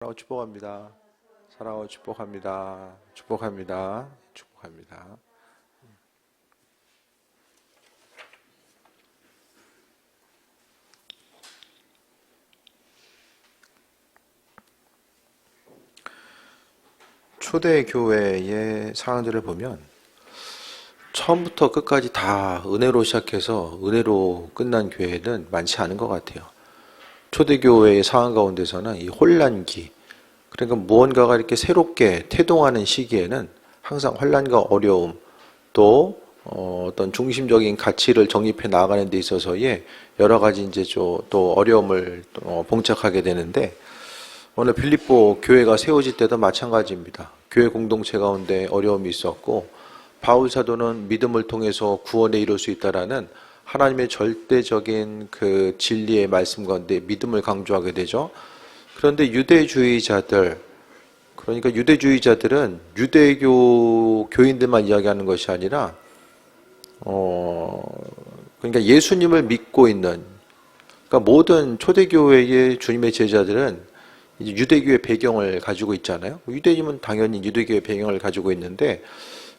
사랑하고 축복합니다. 사랑하고 축복합니다. 축복합니다. 축복합니다. 초대교회의 상황들을 보면 처음부터 끝까지 다 은혜로 시작해서 은혜로 끝난 교회는 많지 않은 것 같아요. 초대교회의 상황 가운데서는 이 혼란기, 그러니까 무언가가 이렇게 새롭게 태동하는 시기에는 항상 혼란과 어려움, 또 어떤 중심적인 가치를 정립해 나가는 데 있어서의 여러 가지 이제 또 어려움을 봉착하게 되는데, 오늘 빌립보 교회가 세워질 때도 마찬가지입니다. 교회 공동체 가운데 어려움이 있었고, 바울 사도는 믿음을 통해서 구원에 이룰 수 있다라는 하나님의 절대적인 그 진리의 말씀 가운데 믿음을 강조하게 되죠. 그런데 유대주의자들, 그러니까 유대주의자들은 유대교 교인들만 이야기하는 것이 아니라 그러니까 예수님을 믿고 있는, 그러니까 모든 초대교회의 주님의 제자들은 이제 유대교의 배경을 가지고 있잖아요. 유대인은 당연히 유대교의 배경을 가지고 있는데,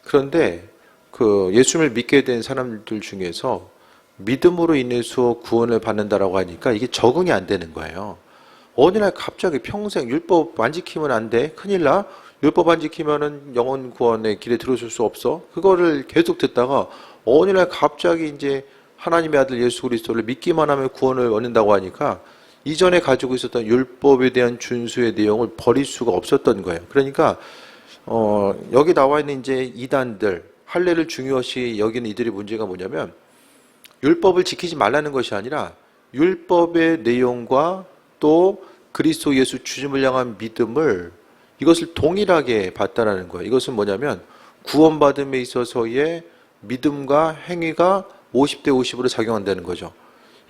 그런데 그 예수님을 믿게 된 사람들 중에서 믿음으로 인해서 구원을 받는다라고 하니까 이게 적응이 안 되는 거예요. 어느 날 갑자기 평생 율법 안 지키면 안 돼. 큰일 나. 율법 안 지키면은 영혼 구원의 길에 들어설 수 없어. 그거를 계속 듣다가 어느 날 갑자기 이제 하나님의 아들 예수 그리스도를 믿기만 하면 구원을 얻는다고 하니까 이전에 가지고 있었던 율법에 대한 준수의 내용을 버릴 수가 없었던 거예요. 그러니까 여기 나와 있는 이제 이단들, 할례를 중요시 여기는 이들의 문제가 뭐냐면, 율법을 지키지 말라는 것이 아니라 율법의 내용과 또 그리스도 예수 주님을 향한 믿음을, 이것을 동일하게 봤다라는 거예요. 이것은 뭐냐면 구원받음에 있어서의 믿음과 행위가 50대 50으로 작용한다는 거죠.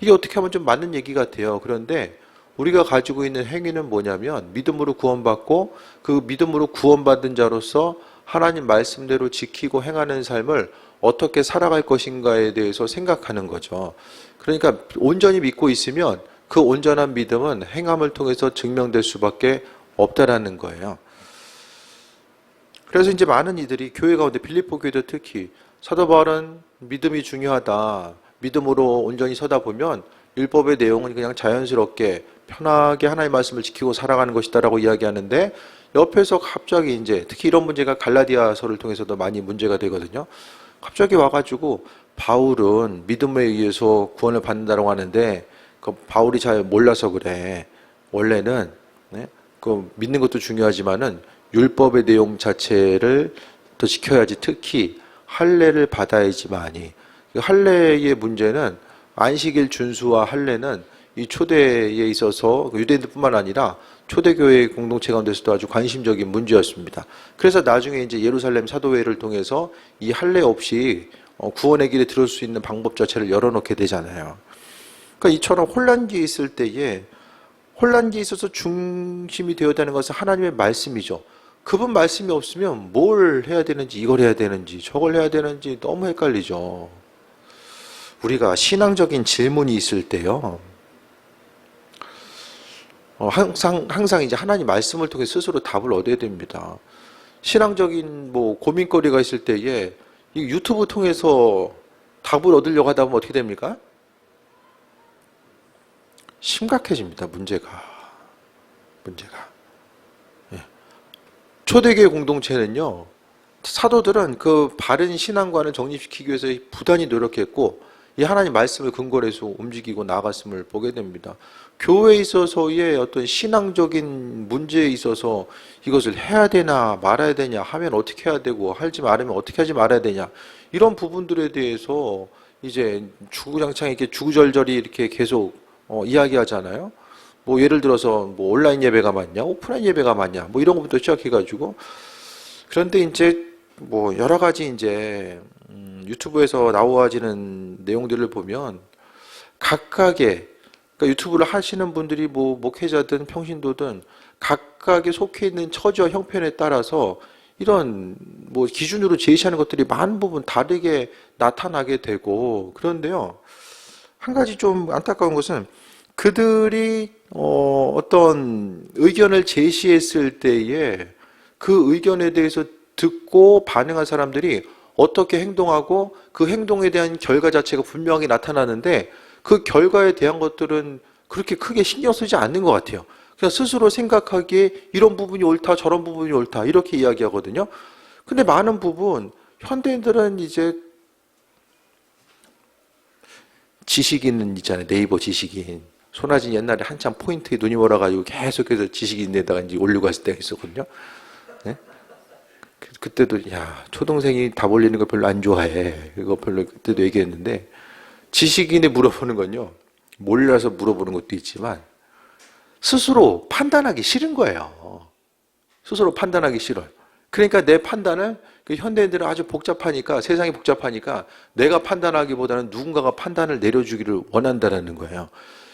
이게 어떻게 하면 좀 맞는 얘기 같아요. 그런데 우리가 가지고 있는 행위는 뭐냐면 믿음으로 구원받고 그 믿음으로 구원받은 자로서 하나님 말씀대로 지키고 행하는 삶을 어떻게 살아갈 것인가에 대해서 생각하는 거죠. 그러니까 온전히 믿고 있으면 그 온전한 믿음은 행함을 통해서 증명될 수밖에 없다라는 거예요. 그래서 이제 많은 이들이 교회 가운데, 빌립보 교회도 특히 사도 바울은 믿음이 중요하다, 믿음으로 온전히 서다 보면 율법의 내용은 그냥 자연스럽게 편하게 하나님의 말씀을 지키고 살아가는 것이다라고 이야기하는데, 옆에서 갑자기 이제 특히 이런 문제가 갈라디아서를 통해서도 많이 문제가 되거든요. 갑자기 와가지고 바울은 믿음에 의해서 구원을 받는다고 하는데 그 바울이 잘 몰라서 그래. 원래는 그 믿는 것도 중요하지만은 율법의 내용 자체를 더 지켜야지, 특히 할례를 받아야지만이. 할례의 문제는 안식일 준수와 할례는 이 초대에 있어서 유대인들뿐만 아니라 초대교회 공동체 가운데서도 아주 관심적인 문제였습니다. 그래서 나중에 이제 예루살렘 사도회를 통해서 이 할례 없이 구원의 길에 들을 수 있는 방법 자체를 열어놓게 되잖아요. 그러니까 이처럼 혼란기에 있을 때에, 혼란기에 있어서 중심이 되어야 되는 것은 하나님의 말씀이죠. 그분 말씀이 없으면 뭘 해야 되는지, 이걸 해야 되는지, 저걸 해야 되는지 너무 헷갈리죠. 우리가 신앙적인 질문이 있을 때요, 항상 이제 하나님 말씀을 통해 스스로 답을 얻어야 됩니다. 신앙적인 고민거리가 있을 때에 이 유튜브 통해서 답을 얻으려고 하다 보면 어떻게 됩니까? 심각해집니다. 문제가. 예. 초대교회 공동체는요, 사도들은 그 바른 신앙관을 정립시키기 위해서 부단히 노력했고 이 하나님 말씀을 근거로 해서 움직이고 나아갔음을 보게 됩니다. 교회에 있어서의 어떤 신앙적인 문제에 있어서 이것을 해야 되나 말아야 되냐, 하면 어떻게 해야 되고 하지 말으면 어떻게 하지 말아야 되냐, 이런 부분들에 대해서 이제 주구장창 이렇게 주구절절히 이렇게 계속 이야기하잖아요. 예를 들어서 온라인 예배가 맞냐, 오프라인 예배가 맞냐, 이런 것부터 시작해가지고. 그런데 이제 여러 가지 이제 유튜브에서 나와지는 내용들을 보면 각각의, 그러니까 유튜브를 하시는 분들이 목회자든 평신도든 각각의 속해 있는 처지와 형편에 따라서 이런 기준으로 제시하는 것들이 많은 부분 다르게 나타나게 되고. 그런데요, 한 가지 좀 안타까운 것은 그들이 어떤 의견을 제시했을 때에 그 의견에 대해서 듣고 반응한 사람들이 어떻게 행동하고 그 행동에 대한 결과 자체가 분명히 나타나는데 그 결과에 대한 것들은 그렇게 크게 신경 쓰지 않는 것 같아요. 그냥 스스로 생각하기에 이런 부분이 옳다, 저런 부분이 옳다 이렇게 이야기하거든요. 근데 많은 부분 현대인들은 이제 지식인은 있잖아요. 네이버 지식인. 손아진 옛날에 한참 포인트에 눈이 멀어가지고 계속해서 지식인에다가 이제 올리고 했을 때가 있었거든요. 네? 그때도 야 초동생이 답 올리는 거 별로 안 좋아해. 그거 별로 그때도 얘기했는데 지식인에 물어보는 건요. 몰라서 물어보는 것도 있지만 스스로 판단하기 싫은 거예요. 스스로 판단하기 싫어요. 그러니까 내 판단을 그 현대인들은 아주 복잡하니까 세상이 복잡하니까 내가 판단하기보다는 누군가가 판단을 내려주기를 원한다라는 거예요.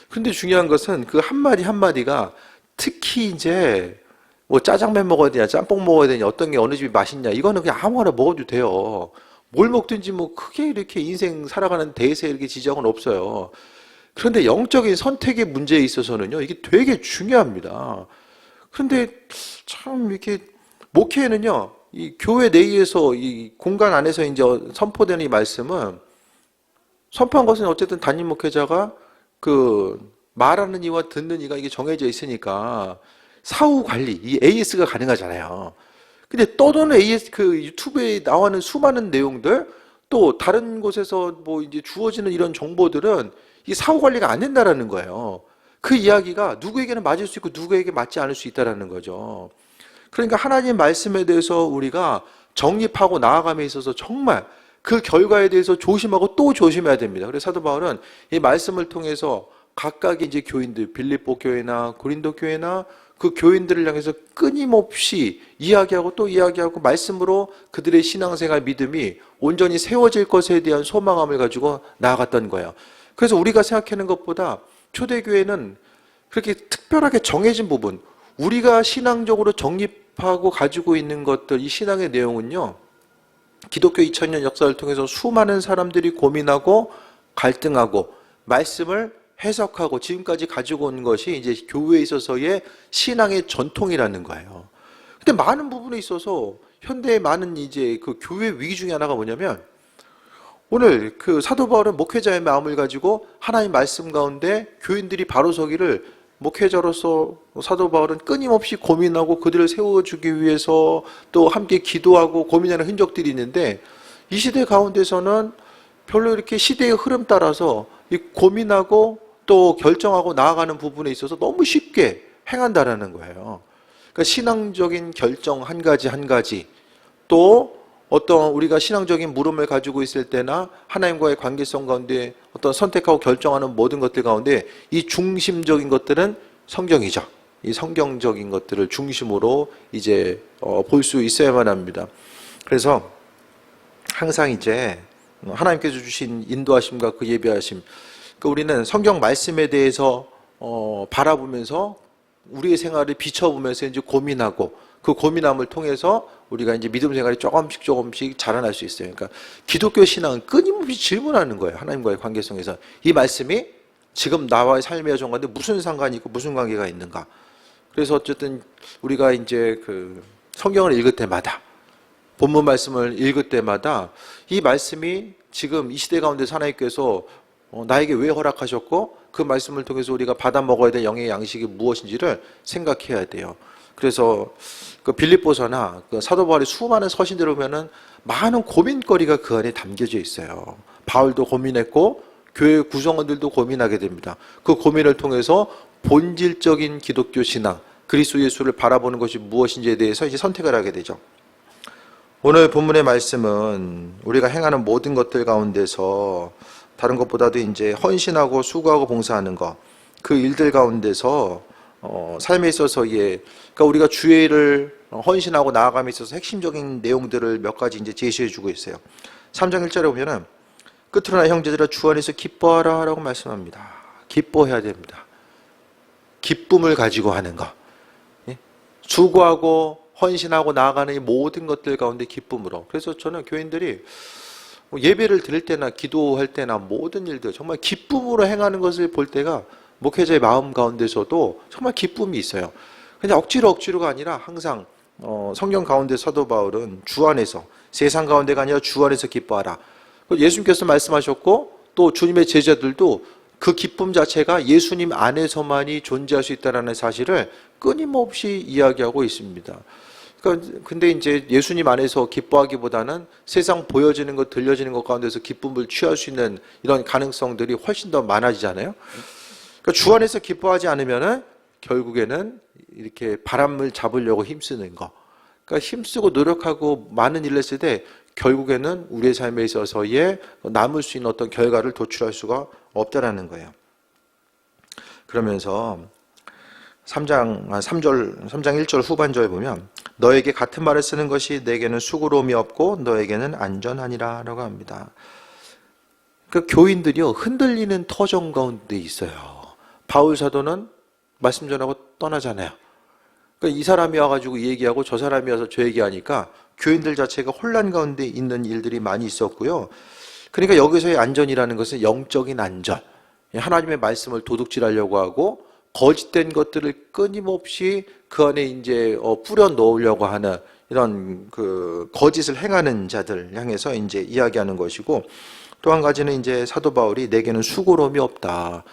그런데 중요한 것은 그 한마디 한마디가 특히 이제 뭐 짜장면 먹어야 되냐, 짬뽕 먹어야 되냐, 어떤 게 어느 집이 맛있냐, 이거는 그냥 아무거나 먹어도 돼요. 뭘 먹든지 뭐 크게 이렇게 인생 살아가는 데에서 이렇게 지적은 없어요. 그런데 영적인 선택의 문제에 있어서는요, 이게 되게 중요합니다. 그런데 참 이렇게 목회에는요, 이 교회 내에서 이 공간 안에서 이제 선포되는 이 말씀은 선포한 것은 어쨌든 담임 목회자가 그 말하는 이와 듣는 이가 이게 정해져 있으니까 사후 관리, 이 AS가 가능하잖아요. 근데 떠도는 AS 그 유튜브에 나오는 수많은 내용들 또 다른 곳에서 뭐 이제 주어지는 이런 정보들은 이 사후 관리가 안 된다라는 거예요. 그 이야기가 누구에게는 맞을 수 있고 누구에게 맞지 않을 수 있다라는 거죠. 그러니까 하나님 말씀에 대해서 우리가 정립하고 나아감에 있어서 정말 그 결과에 대해서 조심하고 또 조심해야 됩니다. 그래서 사도 바울은 이 말씀을 통해서 각각의 이제 교인들, 빌립보 교회나 고린도 교회나 그 교인들을 향해서 끊임없이 이야기하고 또 이야기하고 말씀으로 그들의 신앙생활 믿음이 온전히 세워질 것에 대한 소망함을 가지고 나아갔던 거예요. 그래서 우리가 생각하는 것보다 초대교회는 그렇게 특별하게 정해진 부분, 우리가 신앙적으로 정립하고 가지고 있는 것들, 이 신앙의 내용은요, 기독교 2000년 역사를 통해서 수많은 사람들이 고민하고 갈등하고 말씀을 해석하고 지금까지 가지고 온 것이 이제 교회에 있어서의 신앙의 전통이라는 거예요. 근데 많은 부분에 있어서 현대의 많은 이제 그 교회 위기 중에 하나가 뭐냐면 오늘 그 사도 바울은 목회자의 마음을 가지고 하나님 말씀 가운데 교인들이 바로 서기를 목회자로서 사도 바울은 끊임없이 고민하고 그들을 세워주기 위해서 또 함께 기도하고 고민하는 흔적들이 있는데 이 시대 가운데서는 별로 이렇게 시대의 흐름 따라서 이 고민하고 또 결정하고 나아가는 부분에 있어서 너무 쉽게 행한다라는 거예요. 그러니까 신앙적인 결정 한 가지 한 가지 또 어떤 우리가 신앙적인 물음을 가지고 있을 때나 하나님과의 관계성 가운데 어떤 선택하고 결정하는 모든 것들 가운데 이 중심적인 것들은 성경이죠. 이 성경적인 것들을 중심으로 이제 볼 수 있어야만 합니다. 그래서 항상 이제 하나님께서 주신 인도하심과 그 예비하심, 우리는 성경 말씀에 대해서 바라보면서 우리의 생활을 비춰보면서 이제 고민하고 그 고민함을 통해서 우리가 이제 믿음 생활이 조금씩 자라날 수 있어요. 그러니까 기독교 신앙은 끊임없이 질문하는 거예요. 하나님과의 관계성에서 이 말씀이 지금 나와의 삶의 여정 가운데 무슨 상관이 있고 무슨 관계가 있는가. 그래서 어쨌든 우리가 이제 그 성경을 읽을 때마다 본문 말씀을 읽을 때마다 이 말씀이 지금 이 시대 가운데서 하나님께서 나에게 왜 허락하셨고 그 말씀을 통해서 우리가 받아 먹어야 될 영의 양식이 무엇인지를 생각해야 돼요. 그래서 그 빌립보서나 그 사도 바울의 수많은 서신들을 보면은 많은 고민거리가 그 안에 담겨져 있어요. 바울도 고민했고 교회 구성원들도 고민하게 됩니다. 그 고민을 통해서 본질적인 기독교 신앙, 그리스도 예수를 바라보는 것이 무엇인지에 대해서 이제 선택을 하게 되죠. 오늘 본문의 말씀은 우리가 행하는 모든 것들 가운데서 다른 것보다도 이제 헌신하고 수고하고 봉사하는 것, 그 일들 가운데서 삶에 있어서의 그러니까 우리가 주의 일을 헌신하고 나아감에 있어서 핵심적인 내용들을 몇 가지 이제 제시해 주고 있어요. 3장 1절에 보면은 끝으로나 형제들아 주 안에서 기뻐하라 라고 말씀합니다. 기뻐해야 됩니다. 기쁨을 가지고 하는 것. 수고하고 헌신하고 나아가는 이 모든 것들 가운데 기쁨으로. 그래서 저는 교인들이 예배를 드릴 때나 기도할 때나 모든 일들 정말 기쁨으로 행하는 것을 볼 때가 목회자의 마음 가운데서도 정말 기쁨이 있어요. 그냥 억지로가 아니라 항상 성경 가운데 사도 바울은 주 안에서, 세상 가운데가 아니라 주 안에서 기뻐하라. 예수님께서 말씀하셨고 또 주님의 제자들도 그 기쁨 자체가 예수님 안에서만이 존재할 수 있다는 사실을 끊임없이 이야기하고 있습니다. 근데 이제 예수님 안에서 기뻐하기보다는 세상 보여지는 것, 들려지는 것 가운데서 기쁨을 취할 수 있는 이런 가능성들이 훨씬 더 많아지잖아요. 그러니까 주 안에서 기뻐하지 않으면은 결국에는 이렇게 바람을 잡으려고 힘쓰는 거. 그러니까 힘쓰고 노력하고 많은 일을 했을 때 결국에는 우리의 삶에 있어서의 남을 수 있는 어떤 결과를 도출할 수가 없다라는 거예요. 그러면서 3장 1절 후반절에 보면 너에게 같은 말을 쓰는 것이 내게는 수고로움이 없고 너에게는 안전하니라 라고 합니다. 그 교인들이요, 흔들리는 터전 가운데 있어요. 바울 사도는 말씀 전하고 떠나잖아요. 그러니까 이 사람이 와가지고 얘기하고 저 사람이 와서 저 얘기하니까 교인들 자체가 혼란 가운데 있는 일들이 많이 있었고요. 그러니까 여기서의 안전이라는 것은 영적인 안전. 하나님의 말씀을 도둑질하려고 하고 거짓된 것들을 끊임없이 그 안에 이제 뿌려 넣으려고 하는 이런 그 거짓을 행하는 자들 향해서 이제 이야기하는 것이고, 또 한 가지는 이제 사도 바울이 내게는 수고로움이 없다.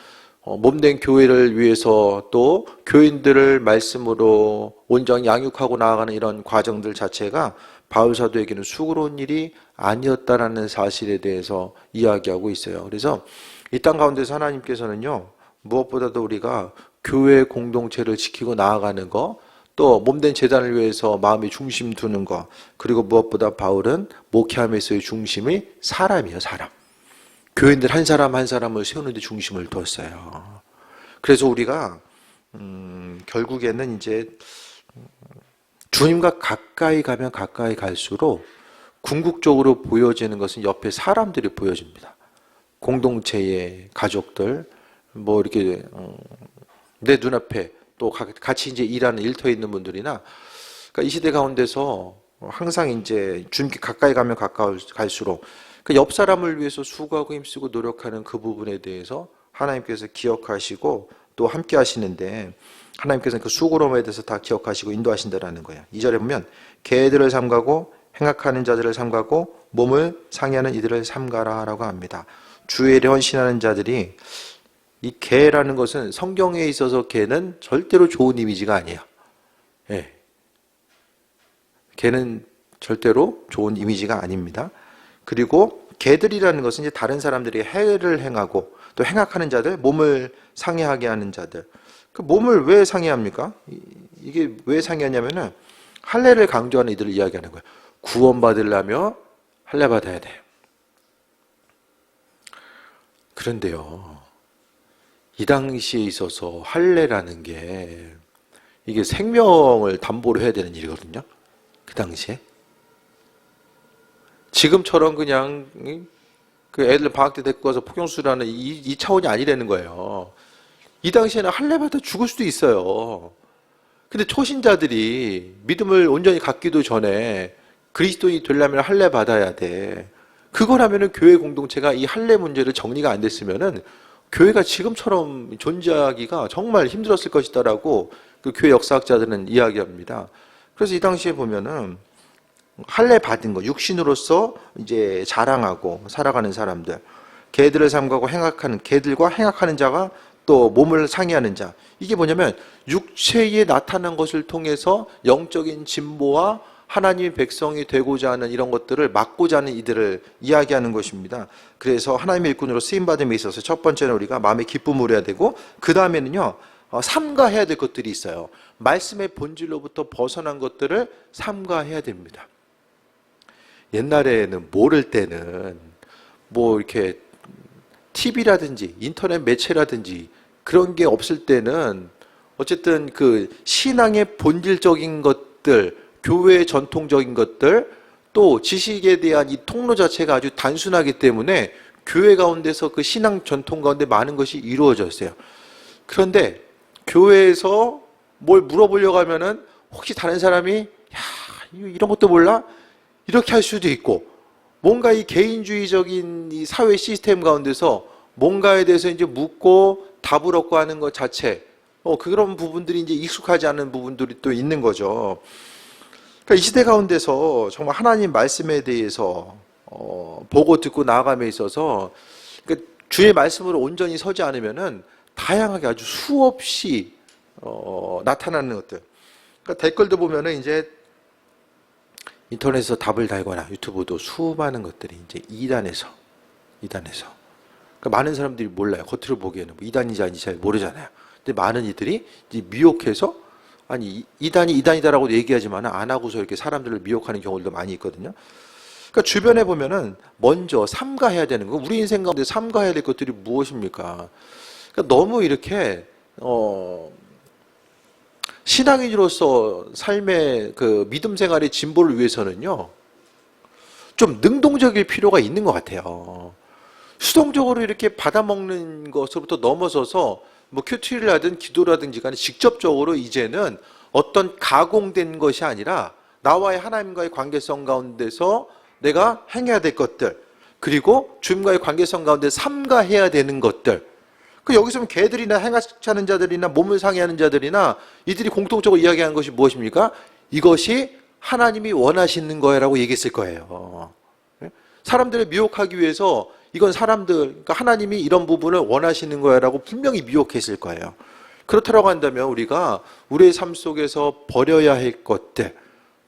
몸된 교회를 위해서 또 교인들을 말씀으로 온전히 양육하고 나아가는 이런 과정들 자체가 바울 사도에게는 수고로운 일이 아니었다라는 사실에 대해서 이야기하고 있어요. 그래서 이 땅 가운데서 하나님께서는요, 무엇보다도 우리가 교회 공동체를 지키고 나아가는 거, 또 몸된 재단을 위해서 마음의 중심 두는 거, 그리고 무엇보다 바울은 목회함에서의 중심이 사람이에요, 사람. 교인들 한 사람 한 사람을 세우는 데 중심을 뒀어요. 그래서 우리가 결국에는 이제 주님과 가까이 가면 가까이 갈수록 궁극적으로 보여지는 것은 옆에 사람들이 보여집니다. 공동체의 가족들, 뭐 이렇게 내 눈앞에 또 같이 이제 일하는 일터에 있는 분들이나, 그러니까 이 시대 가운데서 항상 이제 주님께 가까이 가면 갈수록 그 옆 사람을 위해서 수고하고 힘쓰고 노력하는 그 부분에 대해서 하나님께서 기억하시고 또 함께 하시는데, 하나님께서는 그 수고로움에 대해서 다 기억하시고 인도하신다라는 거예요. 2절에 보면 개들을 삼가고 행악하는 자들을 삼가고 몸을 상해하는 이들을 삼가라 라고 합니다. 주의 일에 헌신하는 자들이, 이 개라는 것은 성경에 있어서 개는 절대로 좋은 이미지가 아니에요. 예. 개는 절대로 좋은 이미지가 아닙니다. 그리고 개들이라는 것은 이제 다른 사람들이 해를 행하고 또 행악하는 자들, 몸을 상해하게 하는 자들. 그 몸을 왜 상해합니까? 이게 왜 상해하냐면은 할례를 강조하는 이들을 이야기하는 거예요. 구원받으려면 할례 받아야 돼요. 그런데요, 이 당시에 있어서 할례라는 게 이게 생명을 담보로 해야 되는 일이거든요. 그 당시에. 지금처럼 그냥 그 애들 방학 때 데리고 가서 폭염수라는 이 차원이 아니라는 거예요. 이 당시에는 할례 받아 죽을 수도 있어요. 근데 초신자들이 믿음을 온전히 갖기도 전에 그리스도인이 되려면 할례 받아야 돼. 그거라면은 교회 공동체가 이 할례 문제를 정리가 안 됐으면은 교회가 지금처럼 존재하기가 정말 힘들었을 것이다라고 그 교회 역사학자들은 이야기합니다. 그래서 이 당시에 보면은 할례 받은 거, 육신으로서 이제 자랑하고 살아가는 사람들, 개들을 삼가고 행악하는 개들과 행악하는 자가 또 몸을 상해하는 자, 이게 뭐냐면 육체에 나타난 것을 통해서 영적인 진보와 하나님의 백성이 되고자 하는 이런 것들을 막고자 하는 이들을 이야기하는 것입니다. 그래서 하나님의 일꾼으로 쓰임받음에 있어서 첫 번째는 우리가 마음의 기쁨을 해야 되고, 그 다음에는요, 삼가해야 될 것들이 있어요. 말씀의 본질로부터 벗어난 것들을 삼가해야 됩니다. 옛날에는 모를 때는 뭐 이렇게 TV라든지 인터넷 매체라든지 그런 게 없을 때는 어쨌든 그 신앙의 본질적인 것들, 교회의 전통적인 것들, 또 지식에 대한 이 통로 자체가 아주 단순하기 때문에 교회 가운데서 그 신앙 전통 가운데 많은 것이 이루어졌어요. 그런데 교회에서 뭘 물어보려고 하면은 혹시 다른 사람이 야, 이런 것도 몰라? 이렇게 할 수도 있고, 뭔가 이 개인주의적인 이 사회 시스템 가운데서 뭔가에 대해서 이제 묻고 답을 얻고 하는 것 자체, 그런 부분들이 이제 익숙하지 않은 부분들이 또 있는 거죠. 그러니까 이 시대 가운데서 정말 하나님 말씀에 대해서 보고 듣고 나아감에 있어서, 그러니까 주의 말씀으로 온전히 서지 않으면은 다양하게 아주 수없이 나타나는 것들. 그러니까 댓글도 보면은 이제 인터넷에서 답을 달거나 유튜브도 수많은 것들이 이제 이단에서. 그러니까 많은 사람들이 몰라요. 겉으로 보기에는 뭐 이단인지 아닌지 잘 모르잖아요. 근데 많은 이들이 이제 미혹해서, 아니 이단이 이단이다라고 얘기하지만 안 하고서 이렇게 사람들을 미혹하는 경우도 많이 있거든요. 그러니까 주변에 보면은 먼저 삼가해야 되는 거, 우리 인생 가운데 삼가해야 될 것들이 무엇입니까? 그러니까 너무 이렇게 신앙인으로서 삶의 그 믿음 생활의 진보를 위해서는요, 좀 능동적일 필요가 있는 것 같아요. 수동적으로 이렇게 받아먹는 것으로부터 넘어서서 뭐 큐티를 하든 기도라든지 간에 직접적으로 이제는 어떤 가공된 것이 아니라 나와의 하나님과의 관계성 가운데서 내가 행해야 될 것들, 그리고 주님과의 관계성 가운데 삼가해야 되는 것들. 그 여기서 개들이나 행하지 않은 자들이나 몸을 상해하는 자들이나 이들이 공통적으로 이야기하는 것이 무엇입니까? 이것이 하나님이 원하시는 거라고 얘기했을 거예요. 사람들을 미혹하기 위해서 이건 사람들, 그러니까 하나님이 이런 부분을 원하시는 거야라고 분명히 미혹했을 거예요. 그렇다고 한다면 우리가 우리의 삶 속에서 버려야 할 것들,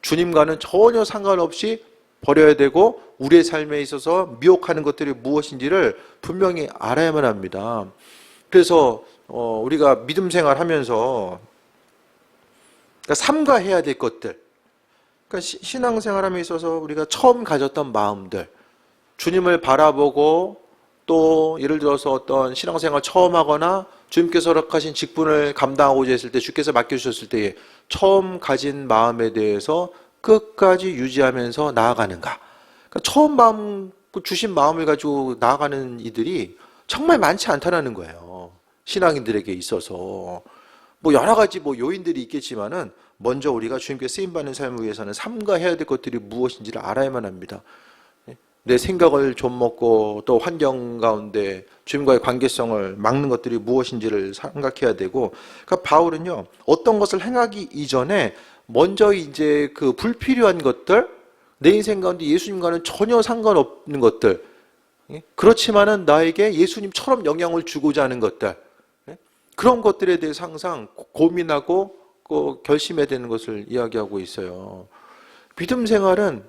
주님과는 전혀 상관없이 버려야 되고 우리의 삶에 있어서 미혹하는 것들이 무엇인지를 분명히 알아야만 합니다. 그래서 우리가 믿음 생활하면서 그러니까 삼가해야 될 것들, 그러니까 신앙생활함에 있어서 우리가 처음 가졌던 마음들, 주님을 바라보고 또 예를 들어서 어떤 신앙생활 처음 하거나 주님께서 허락하신 직분을 감당하고자 했을 때, 주께서 맡겨주셨을 때에 처음 가진 마음에 대해서 끝까지 유지하면서 나아가는가. 그러니까 처음 마음, 주신 마음을 가지고 나아가는 이들이 정말 많지 않다는 거예요. 신앙인들에게 있어서. 뭐 여러 가지 뭐 요인들이 있겠지만은 먼저 우리가 주님께 쓰임받는 삶을 위해서는 삼가해야 될 것들이 무엇인지를 알아야만 합니다. 내 생각을 좀 먹고 또 환경 가운데 주님과의 관계성을 막는 것들이 무엇인지를 생각해야 되고, 그러니까 바울은요, 어떤 것을 행하기 이전에 먼저 이제 그 불필요한 것들, 내 인생 가운데 예수님과는 전혀 상관없는 것들, 그렇지만은 나에게 예수님처럼 영향을 주고자 하는 것들, 그런 것들에 대해서 항상 고민하고 결심해야 되는 것을 이야기하고 있어요. 믿음 생활은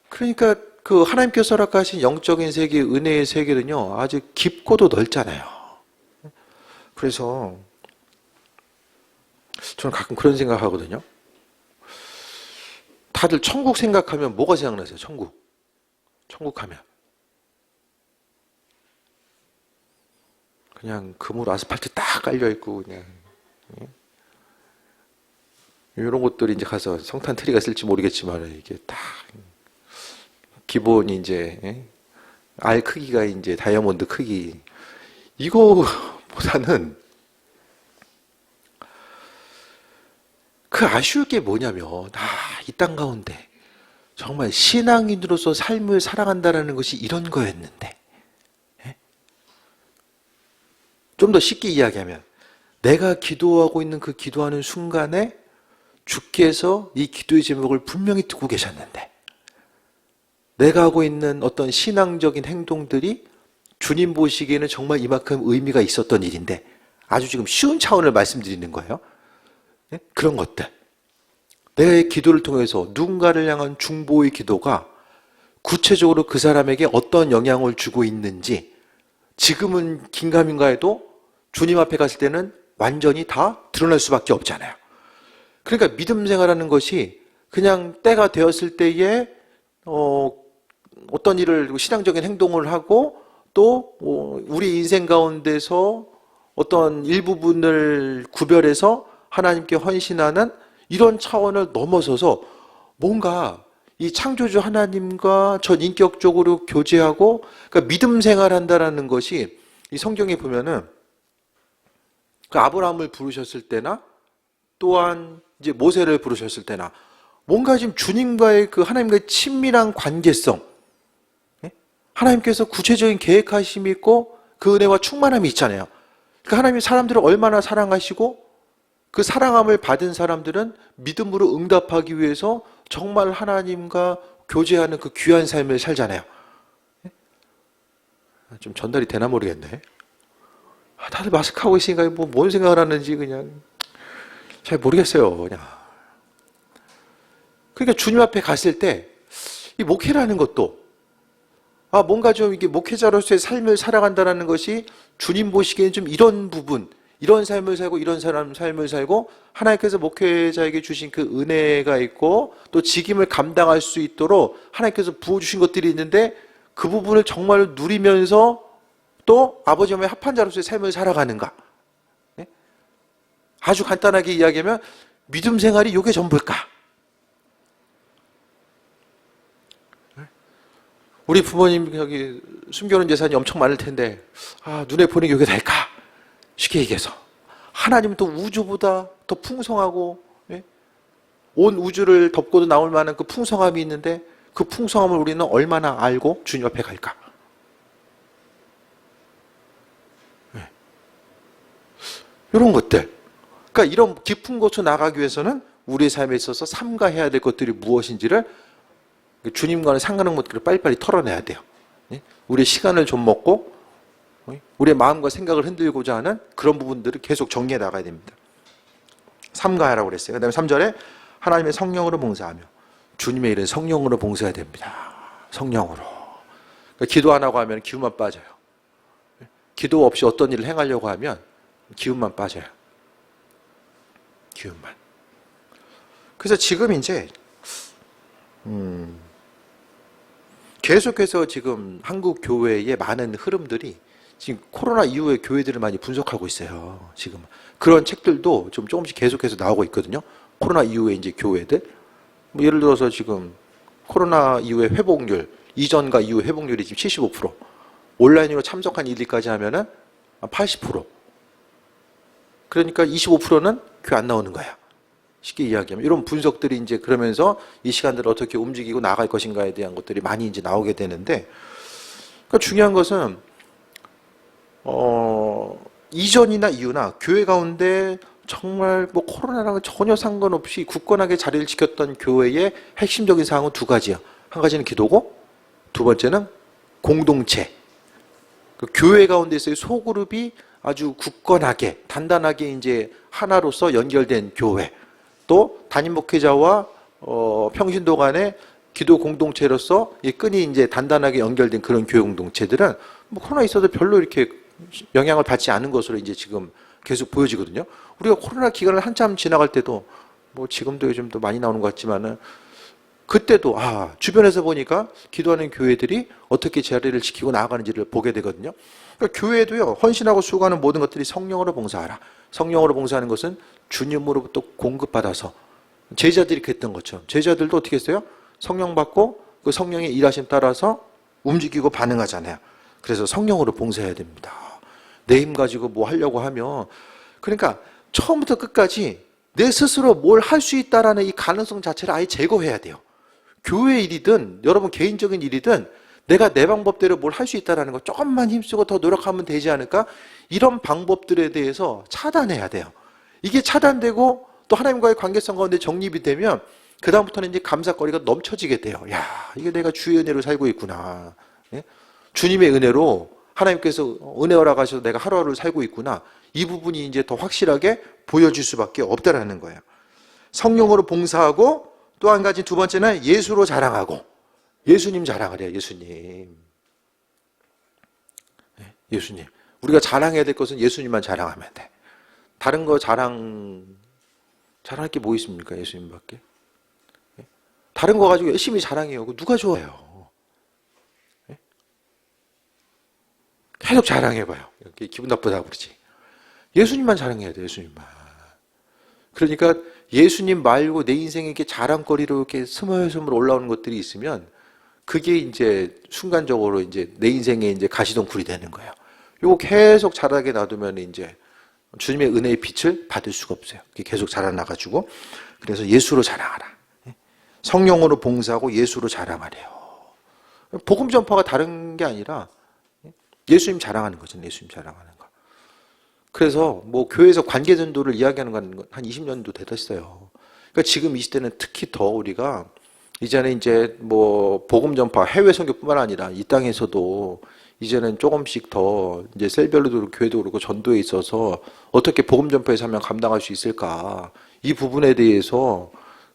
그러니까 그 하나님께서 허락하신 영적인 세계, 은혜의 세계는요, 아주 깊고도 넓잖아요. 그래서 저는 가끔 그런 생각하거든요. 다들 천국 생각하면 뭐가 생각나세요? 천국 하면 그냥 금으로 아스팔트 딱 깔려있고 그냥 이런 것들이 이제 가서 성탄 트리가 있을지 모르겠지만 이게 딱 기본이 이제 알 크기가 이제 다이아몬드 크기, 이거보다는 그 아쉬울 게 뭐냐면, 이 땅 가운데 정말 신앙인으로서 삶을 살아간다는 것이 이런 거였는데, 좀 더 쉽게 이야기하면 내가 기도하고 있는 그 기도하는 순간에 주께서 이 기도의 제목을 분명히 듣고 계셨는데, 내가 하고 있는 어떤 신앙적인 행동들이 주님 보시기에는 정말 이만큼 의미가 있었던 일인데, 아주 지금 쉬운 차원을 말씀드리는 거예요. 그런 것들, 내 기도를 통해서 누군가를 향한 중보의 기도가 구체적으로 그 사람에게 어떤 영향을 주고 있는지, 지금은 긴가민가해도 주님 앞에 갔을 때는 완전히 다 드러날 수밖에 없잖아요. 그러니까 믿음 생활하는 것이 그냥 때가 되었을 때에 어떤 일을, 신앙적인 행동을 하고 또 우리 인생 가운데서 어떤 일부분을 구별해서 하나님께 헌신하는 이런 차원을 넘어서서 뭔가 이 창조주 하나님과 전 인격적으로 교제하고, 그러니까 믿음 생활한다라는 것이 이 성경에 보면은 그 아브라함을 부르셨을 때나 또한 이제 모세를 부르셨을 때나 뭔가 지금 주님과의 그 하나님과의 친밀한 관계성, 하나님께서 구체적인 계획하심이 있고 그 은혜와 충만함이 있잖아요. 그러니까 하나님이 사람들을 얼마나 사랑하시고 그 사랑함을 받은 사람들은 믿음으로 응답하기 위해서 정말 하나님과 교제하는 그 귀한 삶을 살잖아요. 좀 전달이 되나 모르겠네. 다들 마스크하고 있으니까 뭔 생각을 하는지 그냥 잘 모르겠어요. 그냥. 그러니까 주님 앞에 갔을 때 이 목회라는 것도 뭔가 좀 이게 목회자로서의 삶을 살아간다는 것이 주님 보시기에는 좀 이런 부분, 이런 삶을 살고 이런 사람 삶을 살고 하나님께서 목회자에게 주신 그 은혜가 있고 또 직임을 감당할 수 있도록 하나님께서 부어주신 것들이 있는데 그 부분을 정말 누리면서 또 아버지 어머니의 합한 자로서의 삶을 살아가는가. 네? 아주 간단하게 이야기하면 믿음 생활이 이게 전부일까? 우리 부모님 여기 숨겨놓은 재산이 엄청 많을 텐데 눈에 보는 게 이게 될까? 쉽게 얘기해서 하나님은 또 우주보다 더 풍성하고 온 우주를 덮고도 나올 만한 그 풍성함이 있는데 그 풍성함을 우리는 얼마나 알고 주님 앞에 갈까? 이런 것들. 그러니까 이런 깊은 곳으로 나가기 위해서는 우리의 삶에 있어서 삼가해야 될 것들이 무엇인지를 주님과는 상관없는 것들을 빨리빨리 털어내야 돼요. 우리의 시간을 좀 먹고 우리의 마음과 생각을 흔들고자 하는 그런 부분들을 계속 정리해 나가야 됩니다. 삼가하라고 그랬어요. 그 다음에 3절에 하나님의 성령으로 봉사하며 주님의 일은 성령으로 봉사해야 됩니다. 성령으로. 그러니까 기도 안 하고 하면 기운만 빠져요. 기도 없이 어떤 일을 행하려고 하면 기운만 빠져요. 기운만. 그래서 지금 이제 계속해서 지금 한국 교회의 많은 흐름들이 지금 코로나 이후에 교회들을 많이 분석하고 있어요. 지금 그런 책들도 좀 조금씩 계속해서 나오고 있거든요. 코로나 이후에 이제 교회들 예를 들어서 지금 코로나 이후에 회복률 이전과 이후 회복률이 지금 75%, 온라인으로 참석한 일일까지 하면은 80%. 그러니까 25%는 교회 안 나오는 거야. 쉽게 이야기하면 이런 분석들이 이제 그러면서 이 시간들을 어떻게 움직이고 나갈 것인가에 대한 것들이 많이 이제 나오게 되는데, 그러니까 중요한 것은 이전이나 이후나 교회 가운데 정말 코로나랑은 전혀 상관없이 굳건하게 자리를 지켰던 교회의 핵심적인 사항은 두 가지야. 한 가지는 기도고, 두 번째는 공동체. 그 교회 가운데서의 소그룹이 아주 굳건하게 단단하게 이제 하나로서 연결된 교회. 또 담임 목회자와 평신도 간의 기도 공동체로서 이 끈이 이제 단단하게 연결된 그런 교회 공동체들은 코로나 있어도 별로 이렇게 영향을 받지 않은 것으로 이제 지금 계속 보여지거든요. 우리가 코로나 기간을 한참 지나갈 때도 지금도 요즘도 많이 나오는 것 같지만은 그때도 주변에서 보니까 기도하는 교회들이 어떻게 자리를 지키고 나아가는지를 보게 되거든요. 그러니까 교회도요, 헌신하고 수고하는 모든 것들이 성령으로 봉사하라. 성령으로 봉사하는 것은 주님으로부터 공급받아서 제자들이 그랬던 것처럼 제자들도 어떻게 했어요? 성령 받고 그 성령의 일하심 따라서 움직이고 반응하잖아요. 그래서 성령으로 봉사해야 됩니다. 내 힘 가지고 뭐 하려고 하면, 그러니까 처음부터 끝까지 내 스스로 뭘 할 수 있다라는 이 가능성 자체를 아예 제거해야 돼요. 교회 일이든 여러분 개인적인 일이든 내가 내 방법대로 뭘 할 수 있다라는 거 조금만 힘쓰고 더 노력하면 되지 않을까? 이런 방법들에 대해서 차단해야 돼요. 이게 차단되고 또 하나님과의 관계성 가운데 정립이 되면 그 다음부터는 이제 감사거리가 넘쳐지게 돼요. 야, 이게 내가 주의 은혜로 살고 있구나. 예? 주님의 은혜로 하나님께서 은혜 허락하셔서 내가 하루하루를 살고 있구나. 이 부분이 이제 더 확실하게 보여질 수밖에 없다라는 거예요. 성령으로 봉사하고 또 한 가지 두 번째는 예수로 자랑하고. 예수님 자랑하래요. 예수님. 예수님. 우리가 자랑해야 될 것은 예수님만 자랑하면 돼. 다른 거 자랑할 게 뭐 있습니까? 예수님밖에. 다른 거 가지고 열심히 자랑해요. 누가 좋아해요? 계속 자랑해봐요. 기분 나쁘다고 그러지. 예수님만 자랑해야 돼. 예수님만. 그러니까 예수님 말고 내 인생에 이렇게 자랑거리로 이렇게 스멀스멀 올라오는 것들이 있으면 그게 이제 순간적으로 이제 내 인생에 이제 가시덤굴이 되는 거예요. 요거 계속 자라게 놔두면 이제 주님의 은혜의 빛을 받을 수가 없어요. 계속 자라나가지고. 그래서 예수로 자랑하라. 성령으로 봉사하고 예수로 자랑하래요. 복음 전파가 다른 게 아니라 예수님 자랑하는 거죠. 예수님 자랑하는 거. 그래서 뭐 교회에서 관계 전도를 이야기하는 건 한 20년도 됐어요. 그러니까 지금 이 시대는 특히 더 우리가 이제는 이제 뭐 복음 전파 해외 선교뿐만 아니라 이 땅에서도 이제는 조금씩 더 이제 셀별로도 그렇고 교회도 그렇고 전도에 있어서 어떻게 복음 전파의 사명 감당할 수 있을까, 이 부분에 대해서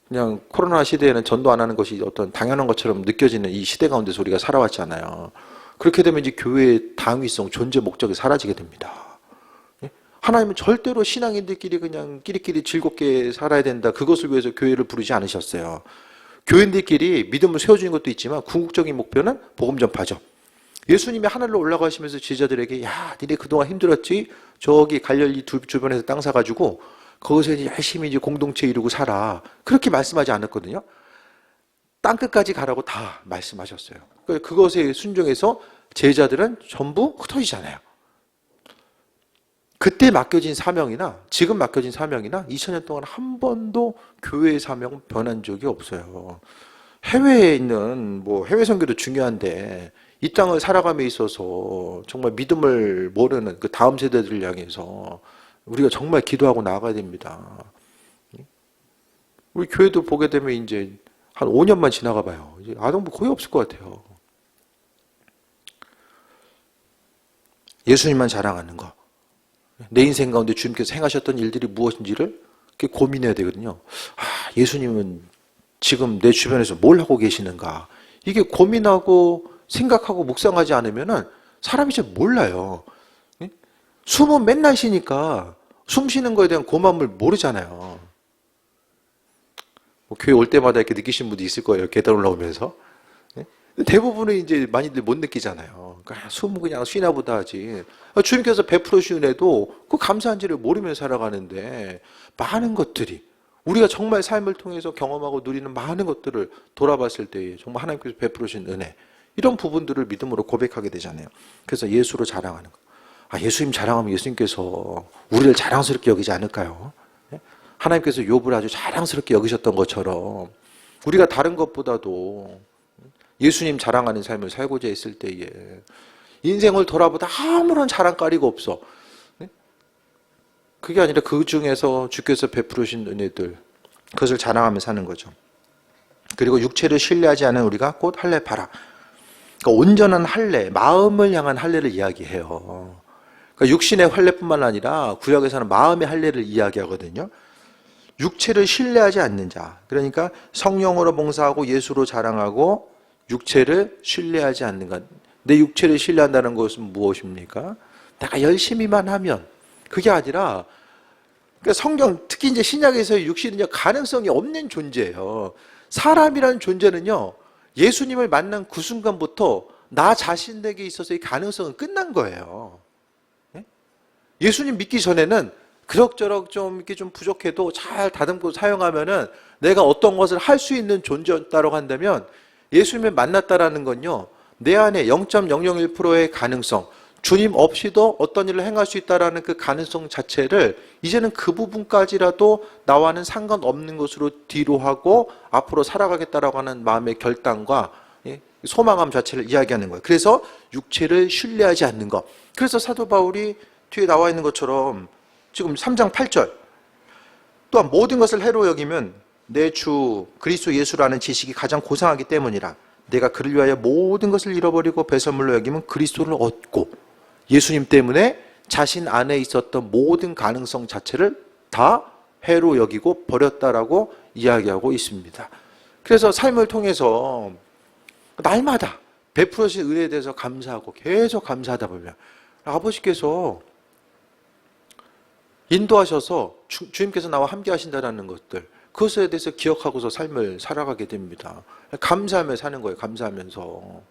그냥 코로나 시대에는 전도 안 하는 것이 어떤 당연한 것처럼 느껴지는 이 시대 가운데서 우리가 살아왔잖아요. 그렇게 되면 이제 교회의 당위성, 존재 목적이 사라지게 됩니다. 하나님은 절대로 신앙인들끼리 그냥 끼리끼리 즐겁게 살아야 된다, 그것을 위해서 교회를 부르지 않으셨어요. 교인들끼리 믿음을 세워주는 것도 있지만 궁극적인 목표는 복음 전파죠. 예수님이 하늘로 올라가시면서 제자들에게 야, 니네 그동안 힘들었지? 저기 갈릴리 주변에서 땅 사가지고 거기서 이제 열심히 이제 공동체 이루고 살아, 그렇게 말씀하지 않았거든요. 땅끝까지 가라고 다 말씀하셨어요. 그것에 순종해서 제자들은 전부 흩어지잖아요. 그때 맡겨진 사명이나 지금 맡겨진 사명이나 2000년 동안 한 번도 교회의 사명은 변한 적이 없어요. 해외에 있는 뭐 해외 선교도 중요한데 이 땅을 살아감에 있어서 정말 믿음을 모르는 그 다음 세대들을 향해서 우리가 정말 기도하고 나아가야 됩니다. 우리 교회도 보게 되면 이제 한 5년만 지나가 봐요. 이제 아동부 거의 없을 것 같아요. 예수님만 자랑하는 거. 내 인생 가운데 주님께서 행하셨던 일들이 무엇인지를 고민해야 되거든요. 아, 예수님은 지금 내 주변에서 뭘 하고 계시는가? 이게 고민하고 생각하고 묵상하지 않으면은 사람이 잘 몰라요. 숨은 맨날 쉬니까 숨 쉬는 거에 대한 고마움을 모르잖아요. 뭐 교회 올 때마다 이렇게 느끼신 분도 있을 거예요. 계단 올라오면서. 대부분은 이제 많이들 못 느끼잖아요. 그러니까 숨은 그냥 쉬나 보다 하지. 주님께서 베풀어 주신 은혜도 그 감사한지를 모르면서 살아가는데 많은 것들이 우리가 정말 삶을 통해서 경험하고 누리는 많은 것들을 돌아봤을 때에 정말 하나님께서 베풀어 주신 은혜, 이런 부분들을 믿음으로 고백하게 되잖아요. 그래서 예수로 자랑하는 거. 아, 예수님 자랑하면 예수님께서 우리를 자랑스럽게 여기지 않을까요? 하나님께서 욥을 아주 자랑스럽게 여기셨던 것처럼 우리가 다른 것보다도 예수님 자랑하는 삶을 살고자 했을 때에 인생을 돌아보다 아무런 자랑거리가 없어. 그게 아니라 그 중에서 주께서 베풀으신 은혜들, 그것을 자랑하며 사는 거죠. 그리고 육체를 신뢰하지 않은 우리가 곧 할례파라. 그러니까 온전한 할례, 마음을 향한 할례를 이야기해요. 그러니까 육신의 할례뿐만 아니라 구약에서는 마음의 할례를 이야기하거든요. 육체를 신뢰하지 않는 자, 그러니까 성령으로 봉사하고 예수로 자랑하고 육체를 신뢰하지 않는 것. 내 육체를 신뢰한다는 것은 무엇입니까? 내가 열심히만 하면, 그게 아니라 그러니까 성경, 특히 이제 신약에서의 육신은요 가능성이 없는 존재예요. 사람이라는 존재는요 예수님을 만난 그 순간부터 나 자신에게 있어서의 가능성은 끝난 거예요. 예수님 믿기 전에는 그럭저럭 좀 이렇게 좀 부족해도 잘 다듬고 사용하면은 내가 어떤 것을 할 수 있는 존재였다고 한다면, 예수님을 만났다라는 건요 내 안에 0.001%의 가능성, 주님 없이도 어떤 일을 행할 수 있다라는 그 가능성 자체를 이제는 그 부분까지라도 나와는 상관없는 것으로 뒤로 하고 앞으로 살아가겠다라고 하는 마음의 결단과 소망함 자체를 이야기하는 거예요. 그래서 육체를 신뢰하지 않는 것. 그래서 사도 바울이 뒤에 나와 있는 것처럼 지금 3장 8절, 또한 모든 것을 해로 여기면 내 주 그리스도 예수라는 지식이 가장 고상하기 때문이라. 내가 그를 위하여 모든 것을 잃어버리고 배설물로 여기면 그리스도를 얻고, 예수님 때문에 자신 안에 있었던 모든 가능성 자체를 다 해로 여기고 버렸다라고 이야기하고 있습니다. 그래서 삶을 통해서 날마다 베풀어 주신 은혜에 대해서 감사하고 계속 감사하다 보면 아버지께서 인도하셔서 주님께서 나와 함께 하신다는 것들, 그것에 대해서 기억하고서 삶을 살아가게 됩니다. 감사하며 사는 거예요. 감사하면서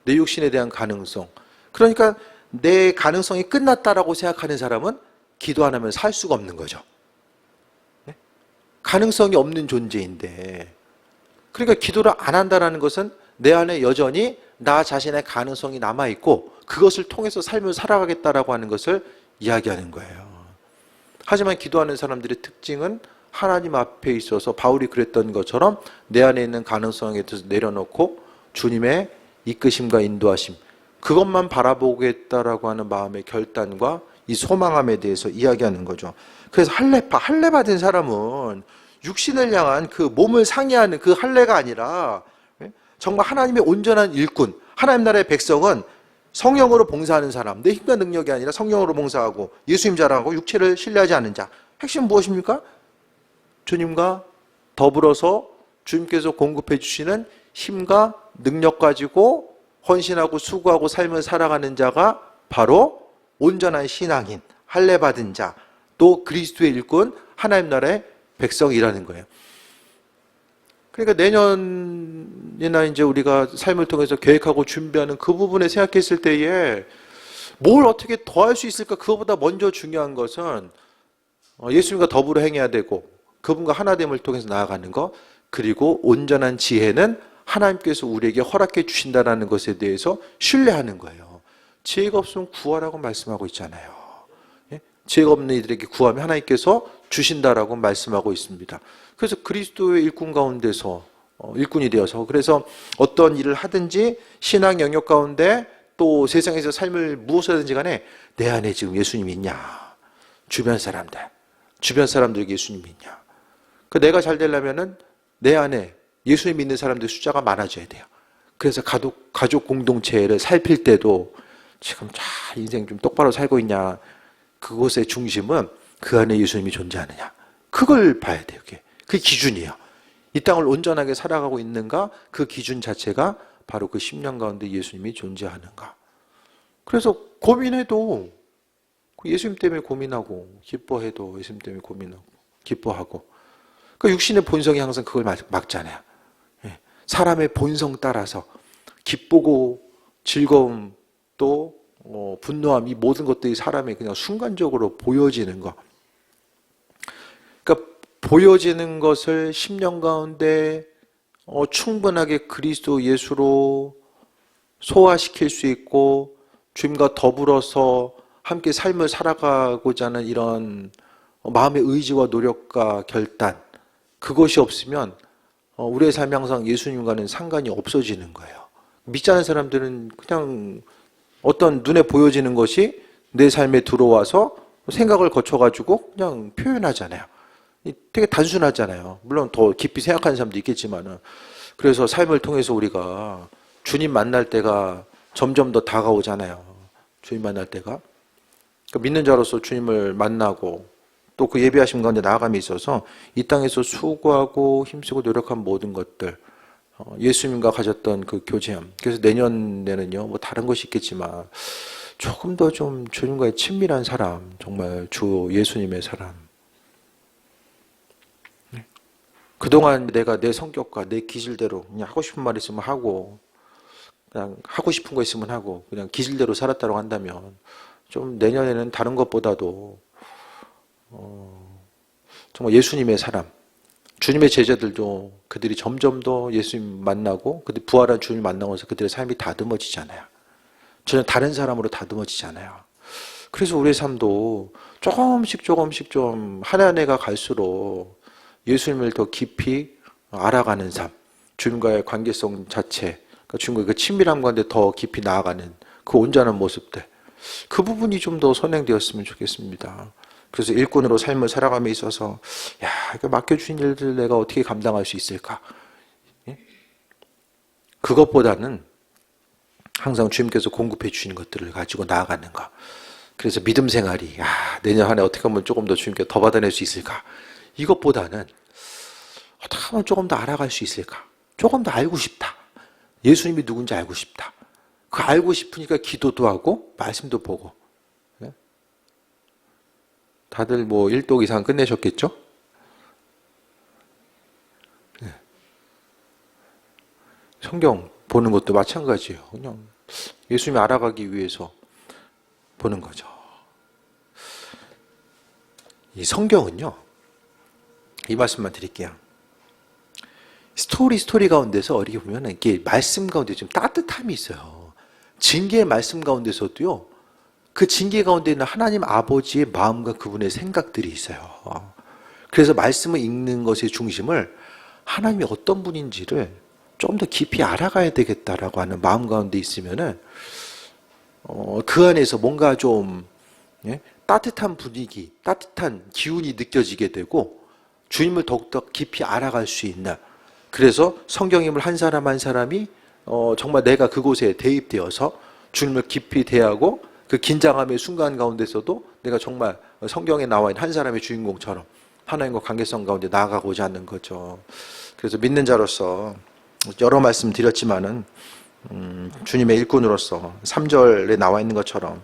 내 육신에 대한 가능성. 그러니까 내 가능성이 끝났다라고 생각하는 사람은 기도 안 하면 살 수가 없는 거죠. 가능성이 없는 존재인데, 그러니까 기도를 안 한다는 것은 내 안에 여전히 나 자신의 가능성이 남아있고 그것을 통해서 삶을 살아가겠다라고 하는 것을 이야기하는 거예요. 하지만 기도하는 사람들의 특징은 하나님 앞에 있어서 바울이 그랬던 것처럼 내 안에 있는 가능성에 대해서 내려놓고 주님의 이끄심과 인도하심, 그것만 바라보겠다라고 하는 마음의 결단과 이 소망함에 대해서 이야기하는 거죠. 그래서 할례 받은 사람은 육신을 향한 그 몸을 상해하는 그 할례가 아니라 정말 하나님의 온전한 일꾼, 하나님 나라의 백성은 성령으로 봉사하는 사람, 내 힘과 능력이 아니라 성령으로 봉사하고 예수님 자랑하고 육체를 신뢰하지 않는 자. 핵심 무엇입니까? 주님과 더불어서 주님께서 공급해 주시는 힘과 능력 가지고 헌신하고 수고하고 삶을 살아가는 자가 바로 온전한 신앙인, 할례 받은 자, 또 그리스도의 일꾼, 하나님 나라의 백성이라는 거예요. 그러니까 내년이나 이제 우리가 삶을 통해서 계획하고 준비하는 그 부분에 생각했을 때에 뭘 어떻게 더 할 수 있을까? 그거보다 먼저 중요한 것은 예수님과 더불어 행해야 되고 그분과 하나됨을 통해서 나아가는 것, 그리고 온전한 지혜는 하나님께서 우리에게 허락해 주신다는 것에 대해서 신뢰하는 거예요. 지혜가 없으면 구하라고 말씀하고 있잖아요. 지혜가 없는 이들에게 구하면 하나님께서 주신다라고 말씀하고 있습니다. 그래서 그리스도의 일꾼 가운데서 일꾼이 되어서, 그래서 어떤 일을 하든지 신앙 영역 가운데 또 세상에서 삶을 무엇을 하든지 간에 내 안에 지금 예수님이 있냐, 주변 사람들에게 예수님이 있냐. 그 내가 잘 되려면은 내 안에 예수님 믿는 사람들 숫자가 많아져야 돼요. 그래서 가족 공동체를 살필 때도 지금 잘 인생 좀 똑바로 살고 있냐, 그곳의 중심은 그 안에 예수님이 존재하느냐, 그걸 봐야 돼요. 그게 기준이에요. 이 땅을 온전하게 살아가고 있는가, 그 기준 자체가 바로 그 10년 가운데 예수님이 존재하는가. 그래서 고민해도 예수님 때문에 고민하고, 기뻐해도 예수님 때문에 고민하고 기뻐하고. 그 육신의 본성이 항상 그걸 막잖아요. 사람의 본성 따라서 기쁘고 즐거움 또 분노함, 이 모든 것들이 사람의 그냥 순간적으로 보여지는 것. 그러니까 보여지는 것을 10년 가운데 충분하게 그리스도 예수로 소화시킬 수 있고 주님과 더불어서 함께 삶을 살아가고자 하는 이런 마음의 의지와 노력과 결단, 그것이 없으면 우리의 삶이 항상 예수님과는 상관이 없어지는 거예요. 믿지 않는 사람들은 그냥 어떤 눈에 보여지는 것이 내 삶에 들어와서 생각을 거쳐가지고 그냥 표현하잖아요. 되게 단순하잖아요. 물론 더 깊이 생각하는 사람도 있겠지만은. 그래서 삶을 통해서 우리가 주님 만날 때가 점점 더 다가오잖아요. 주님 만날 때가. 그러니까 믿는 자로서 주님을 만나고 또 그 예비하심 가운데 나아감이 있어서 이 땅에서 수고하고 힘쓰고 노력한 모든 것들, 예수님과 가졌던 그 교제함. 그래서 내년에는요, 뭐 다른 것이 있겠지만 조금 더 좀 주님과의 친밀한 사람, 정말 주 예수님의 사람. 그동안 내가 내 성격과 내 기질대로 그냥 하고 싶은 말 있으면 하고, 그냥 하고 싶은 거 있으면 하고, 그냥 기질대로 살았다고 한다면 좀 내년에는 다른 것보다도 정말 예수님의 사람, 주님의 제자들도 그들이 점점 더 예수님 만나고 그들 부활한 주님 만나면서 그들의 삶이 다듬어지잖아요. 전혀 다른 사람으로 다듬어지잖아요. 그래서 우리의 삶도 조금씩 좀 한 해가 갈수록 예수님을 더 깊이 알아가는 삶, 주님과의 관계성 자체, 주님과의 그 친밀함 가운데 더 깊이 나아가는 그 온전한 모습들, 그 부분이 좀 더 선행되었으면 좋겠습니다. 그래서 일꾼으로 삶을 살아감에 있어서 이거 맡겨주신 일들 내가 어떻게 감당할 수 있을까? 그것보다는 항상 주님께서 공급해 주시는 것들을 가지고 나아가는 것. 그래서 믿음 생활이 내년 한 해 어떻게 하면 조금 더 주님께 더 받아낼 수 있을까? 이것보다는 어떻게 하면 조금 더 알아갈 수 있을까? 조금 더 알고 싶다. 예수님이 누군지 알고 싶다. 그 알고 싶으니까 기도도 하고 말씀도 보고. 다들 뭐 1독 이상 끝내셨겠죠? 성경 보는 것도 마찬가지예요. 그냥 예수님이 알아가기 위해서 보는 거죠. 이 성경은요, 이 말씀만 드릴게요. 스토리 가운데서 어떻게 보면 이게 말씀 가운데 좀 따뜻함이 있어요. 징계의 말씀 가운데서도요, 그 징계 가운데 있는 하나님 아버지의 마음과 그분의 생각들이 있어요. 그래서 말씀을 읽는 것의 중심을 하나님이 어떤 분인지를 좀 더 깊이 알아가야 되겠다라고 하는 마음 가운데 있으면은 그 안에서 뭔가 좀 따뜻한 분위기, 따뜻한 기운이 느껴지게 되고 주님을 더욱더 깊이 알아갈 수 있는, 그래서 성경임을 한 사람 한 사람이 정말 내가 그곳에 대입되어서 주님을 깊이 대하고 그 긴장함의 순간 가운데서도 내가 정말 성경에 나와 있는 한 사람의 주인공처럼 하나님과 관계성 가운데 나아가고자 하는 거죠. 그래서 믿는 자로서 여러 말씀 드렸지만은 주님의 일꾼으로서 3절에 나와 있는 것처럼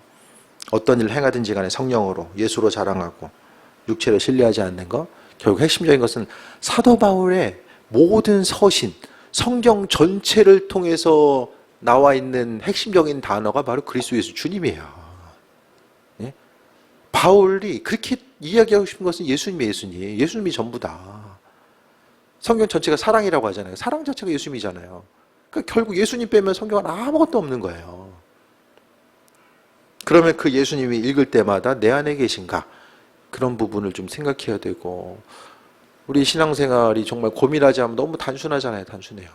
어떤 일을 행하든지 간에 성령으로 예수로 자랑하고 육체를 신뢰하지 않는 것, 결국 핵심적인 것은 사도 바울의 모든 서신, 성경 전체를 통해서 나와 있는 핵심적인 단어가 바로 그리스도 예수 주님이에요. 예? 바울이 그렇게 이야기하고 싶은 것은 예수님이 예수님이 전부다. 성경 전체가 사랑이라고 하잖아요. 사랑 자체가 예수님이잖아요. 그러니까 결국 예수님 빼면 성경은 아무것도 없는 거예요. 그러면 그 예수님이 읽을 때마다 내 안에 계신가? 그런 부분을 좀 생각해야 되고, 우리 신앙생활이 정말 고민하지 않으면 너무 단순하잖아요. 단순해요.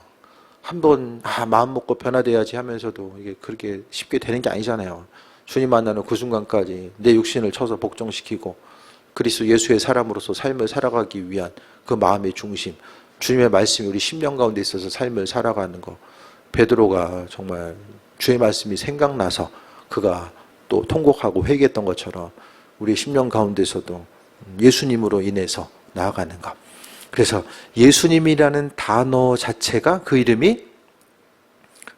한번 마음 먹고 변화돼야지 하면서도 이게 그렇게 쉽게 되는 게 아니잖아요. 주님 만나는 그 순간까지 내 육신을 쳐서 복종시키고 그리스도 예수의 사람으로서 삶을 살아가기 위한 그 마음의 중심, 주님의 말씀이 우리 심령 가운데 있어서 삶을 살아가는 거. 베드로가 정말 주의 말씀이 생각나서 그가 또 통곡하고 회개했던 것처럼 우리 심령 가운데서도 예수님으로 인해서 나아가는 것. 그래서 예수님이라는 단어 자체가, 그 이름이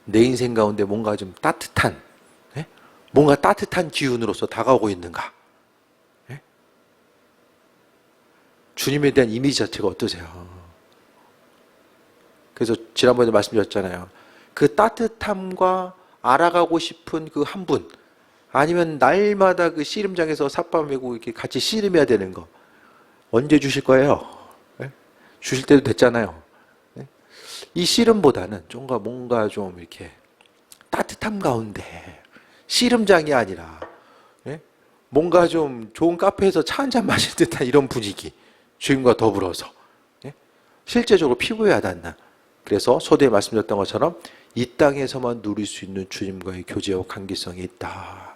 내 인생 가운데 뭔가 좀 따뜻한, 뭔가 따뜻한 기운으로서 다가오고 있는가. 주님에 대한 이미지 자체가 어떠세요? 그래서 지난번에 말씀드렸잖아요. 그 따뜻함과 알아가고 싶은 그 한 분, 아니면 날마다 그 씨름장에서 삿바 메고 이렇게 같이 씨름해야 되는 거, 언제 주실 거예요? 주실 때도 됐잖아요. 이 씨름보다는 뭔가 좀 이렇게 따뜻함 가운데, 씨름장이 아니라 뭔가 좀 좋은 카페에서 차 한잔 마실 듯한 이런 분위기, 주님과 더불어서 실제적으로 피부에 와닿는. 그래서 소대에 말씀드렸던 것처럼 이 땅에서만 누릴 수 있는 주님과의 교제와 관계성이 있다.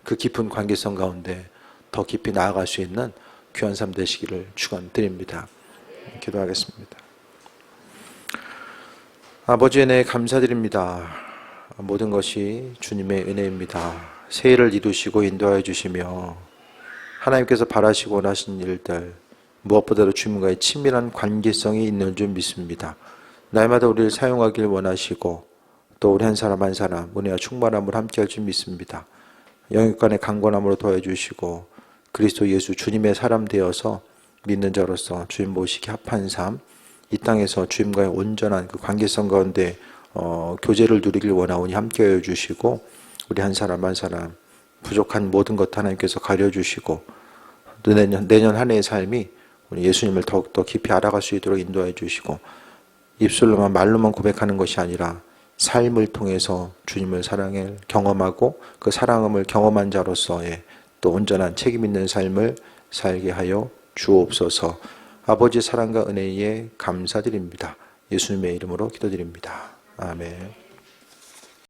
그 깊은 관계성 가운데 더 깊이 나아갈 수 있는 귀한 삶 되시기를 축원드립니다. 기도하겠습니다. 아버지 은혜 감사드립니다. 모든 것이 주님의 은혜입니다. 새해를 이루시고 인도하여 주시며 하나님께서 바라시고 원하신 일들, 무엇보다도 주님과의 친밀한 관계성이 있는 줄 믿습니다. 날마다 우리를 사용하길 원하시고 또 우리 한 사람 한 사람 은혜와 충만함을 함께할 줄 믿습니다. 영육간의 강건함으로 도와주시고 그리스도 예수 주님의 사람 되어서 믿는 자로서 주님 모시기 합한 삶, 이 땅에서 주님과의 온전한 그 관계성 가운데 교제를 누리길 원하오니 함께하여 주시고 우리 한 사람 한 사람 부족한 모든 것 하나님께서 가려주시고 또 내년 한 해의 삶이 우리 예수님을 더욱더 깊이 알아갈 수 있도록 인도해 주시고 입술로만 말로만 고백하는 것이 아니라 삶을 통해서 주님을 사랑을 경험하고 그 사랑함을 경험한 자로서의 또 온전한 책임 있는 삶을 살게 하여 주옵소서. 아버지 사랑과 은혜에 감사드립니다. 예수님의 이름으로 기도드립니다. 아멘.